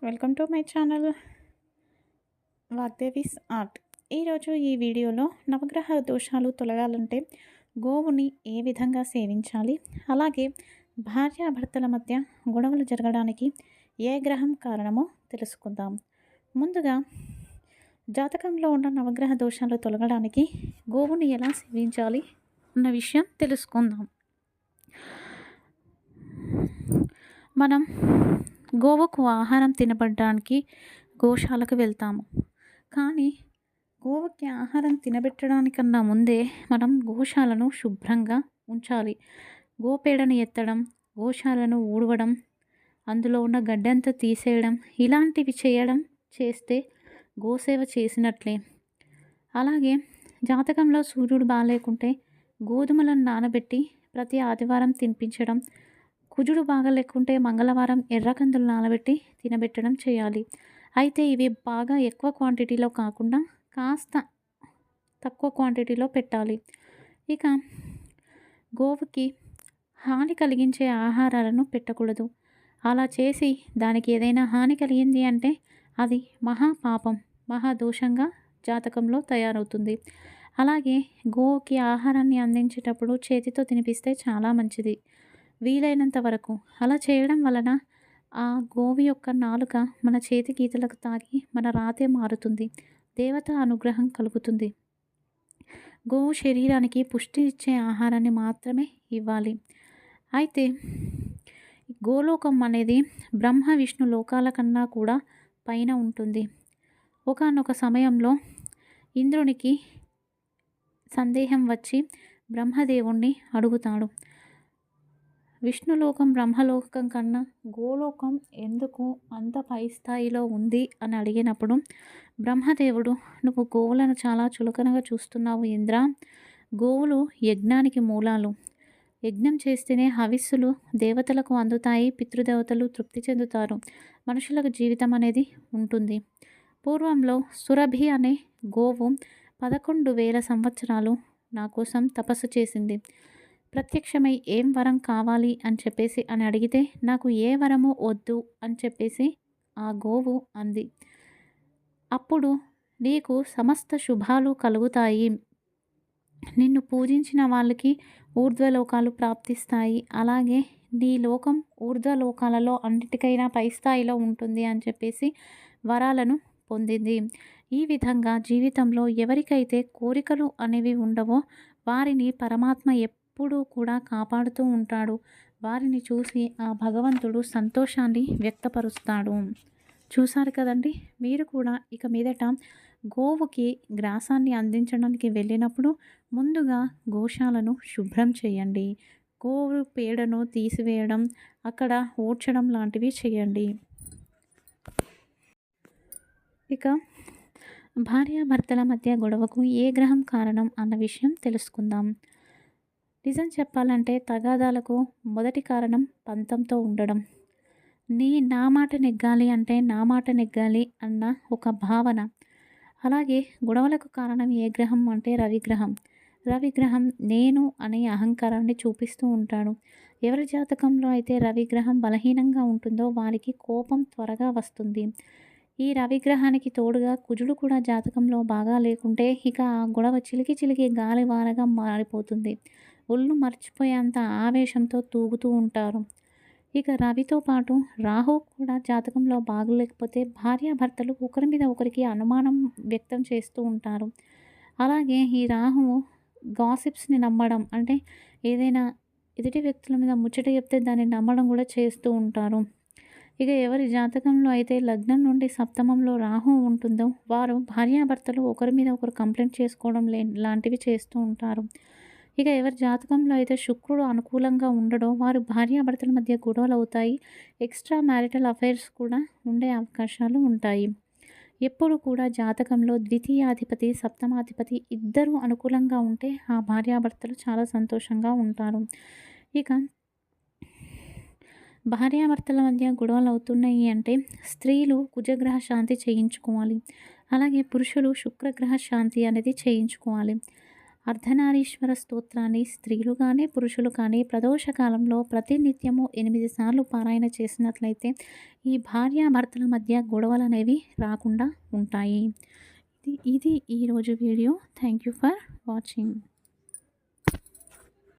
Welcome to my channel Vagdevi's art. ఈరోజు ఈ వీడియోలో నవగ్రహ దోషాలు తొలగాలంటే గోవుని ఏ విధంగా సేవించాలి, అలాగే భార్యాభర్తల మధ్య గొడవలు జరగడానికి ఏ గ్రహం కారణమో తెలుసుకుందాం. ముందుగా జాతకంలో ఉన్న నవగ్రహ దోషాలు తొలగడానికి గోవుని ఎలా సేవించాలి అన్న విషయం తెలుసుకుందాం. మనం గోవుకు ఆహారం తినబడడానికి గోశాలకు వెళ్తాము. కానీ గోవుకి ఆహారం తినబెట్టడానికన్నా ముందే మనం గోశాలను శుభ్రంగా ఉంచాలి. గోపేడను ఎత్తడం, గోశాలను ఊడవడం, అందులో ఉన్న గడ్డంతా తీసేయడం, ఇలాంటివి చేస్తే గోసేవ చేసినట్లే. అలాగే జాతకంలో సూర్యుడు బాగాలేకుంటే గోధుమలను నానబెట్టి ప్రతి ఆదివారం తినిపించడం, కుజుడు బాగా లేకుంటే మంగళవారం ఎర్రకందులు నానబెట్టి తినబెట్టడం చేయాలి. అయితే ఇవి బాగా ఎక్కువ క్వాంటిటీలో కాకుండా కాస్త తక్కువ క్వాంటిటీలో పెట్టాలి. ఇక గోవుకి హాని కలిగించే ఆహారాలను పెట్టకూడదు. అలా చేసి దానికి ఏదైనా హాని కలిగింది అంటే అది మహాపాపం, మహాదోషంగా జాతకంలో తయారవుతుంది. అలాగే గోవుకి ఆహారాన్ని అందించేటప్పుడు చేతితో తినిపిస్తే చాలా మంచిది. వీలైనంత వరకు అలా చేయడం వలన ఆ గోవు యొక్క నాలుక మన చేతి గీతలకు తాకి మన రాతే మారుతుంది. దేవత అనుగ్రహం కలుగుతుంది. గోవు శరీరానికి పుష్టి ఇచ్చే ఆహారాన్ని మాత్రమే ఇవ్వాలి. అయితే గోలోకం అనేది బ్రహ్మ విష్ణు లోకాల కన్నా కూడా పైన ఉంటుంది. ఒకానొక సమయంలో ఇంద్రునికి సందేహం వచ్చి బ్రహ్మదేవుణ్ణి అడుగుతాడు, విష్ణులోకం బ్రహ్మలోకం కన్నా గోలోకం ఎందుకు అంత పై స్థాయిలో ఉంది అని అడిగినప్పుడు బ్రహ్మదేవుడు, నువ్వు గోవులను చాలా చులకనగా చూస్తున్నావు ఇంద్ర. గోవులు యజ్ఞానికి మూలాలు. యజ్ఞం చేస్తేనే హవిస్సులు దేవతలకు అందుతాయి, పితృదేవతలు తృప్తి చెందుతారు, మనుషులకు జీవితం అనేది ఉంటుంది. పూర్వంలో సురభి అనే గోవు 11,000 సంవత్సరాలు నా కోసం తపస్సు చేసింది. ప్రత్యక్షమై ఏం వరం కావాలి అని అడిగితే నాకు ఏ వరము వద్దు అని చెప్పేసి ఆ గోవు అంది. అప్పుడు నీకు సమస్త శుభాలు కలుగుతాయి, నిన్ను పూజించిన వాళ్ళకి ఊర్ధ్వలోకాలు ప్రాప్తిస్తాయి, అలాగే నీ లోకం ఊర్ధ్వలోకాలలో అన్నిటికైనా పై స్థాయిలో ఉంటుంది అని చెప్పేసి వరాలను పొందింది. ఈ విధంగా జీవితంలో ఎవరికైతే కోరికలు అనేవి ఉండవో వారిని పరమాత్మ ఎప్పుడూ కూడా కాపాడుతూ ఉంటాడు. వారిని చూసి ఆ భగవంతుడు సంతోషాన్ని వ్యక్తపరుస్తాడు. చూసారు కదండి. మీరు కూడా ఇక మీదట గోవుకి గ్రాసాన్ని అందించడానికి వెళ్ళినప్పుడు ముందుగా గోశాలను శుభ్రం చేయండి. గోవు పేడను తీసివేయడం, అక్కడ ఊడ్చడం లాంటివి చేయండి. ఇక భార్యాభర్తల మధ్య గొడవకు ఏ గ్రహం కారణం అన్న విషయం తెలుసుకుందాం. నిజం చెప్పాలంటే తగాదాలకు మొదటి కారణం పంతంతో ఉండడం. నా మాట నెగ్గాలి అంటే నా మాట నెగ్గాలి అన్న ఒక భావన. అలాగే గొడవలకు కారణం ఏ గ్రహం అంటే రవిగ్రహం. రవిగ్రహం నేను అనే అహంకారాన్ని చూపిస్తూ ఉంటాడు. ఎవరి జాతకంలో అయితే రవిగ్రహం బలహీనంగా ఉంటుందో వారికి కోపం త్వరగా వస్తుంది. ఈ రవిగ్రహానికి తోడుగా కుజుడు కూడా జాతకంలో బాగా లేకుంటే ఇక ఆ గొడవ చిలికి చిలికి గాలివానగా మారిపోతుంది. ఒళ్ళు మర్చిపోయేంత ఆవేశంతో తూగుతూ ఉంటారు. ఇక రవితో పాటు రాహు కూడా జాతకంలో బాగలేకపోతే భార్యాభర్తలు ఒకరి మీద ఒకరికి అనుమానం వ్యక్తం చేస్తూ ఉంటారు. అలాగే ఈ రాహువు గాసిప్స్ని నమ్మడం, అంటే ఏదైనా ఎదుటి వ్యక్తుల మీద ముచ్చట చెప్తే దాన్ని నమ్మడం కూడా చేస్తూ ఉంటారు. ఇక ఎవరి జాతకంలో అయితే లగ్నం నుండి సప్తమంలో రాహు ఉంటుందో వారు భార్యాభర్తలు ఒకరి మీద ఒకరు కంప్లైంట్ చేసుకోవడం లాంటివి చేస్తూ ఉంటారు. ఇక ఎవరి జాతకంలో అయితే శుక్రుడు అనుకూలంగా ఉండడో వారు భార్యాభర్తల మధ్య గొడవలు అవుతాయి. ఎక్స్ట్రా మ్యారిటల్ అఫైర్స్ కూడా ఉండే అవకాశాలు ఉంటాయి. ఎప్పుడు కూడా జాతకంలో ద్వితీయాధిపతి సప్తమాధిపతి ఇద్దరు అనుకూలంగా ఉంటే ఆ భార్యాభర్తలు చాలా సంతోషంగా ఉంటారు. ఇక భార్యాభర్తల మధ్య గొడవలు అవుతున్నాయి అంటే స్త్రీలు కుజగ్రహ శాంతి చేయించుకోవాలి. అలాగే పురుషులు శుక్రగ్రహ శాంతి అనేది చేయించుకోవాలి. అర్ధనారీశ్వర స్తోత్రాన్ని స్త్రీలు కానీ పురుషులు కానీ ప్రదోష కాలంలో ప్రతినిత్యము 8 సార్లు పారాయణ చేసినట్లయితే ఈ భార్యాభర్తల మధ్య గొడవలు అనేవి రాకుండా ఉంటాయి. ఇది ఈరోజు video. Thank you for watching.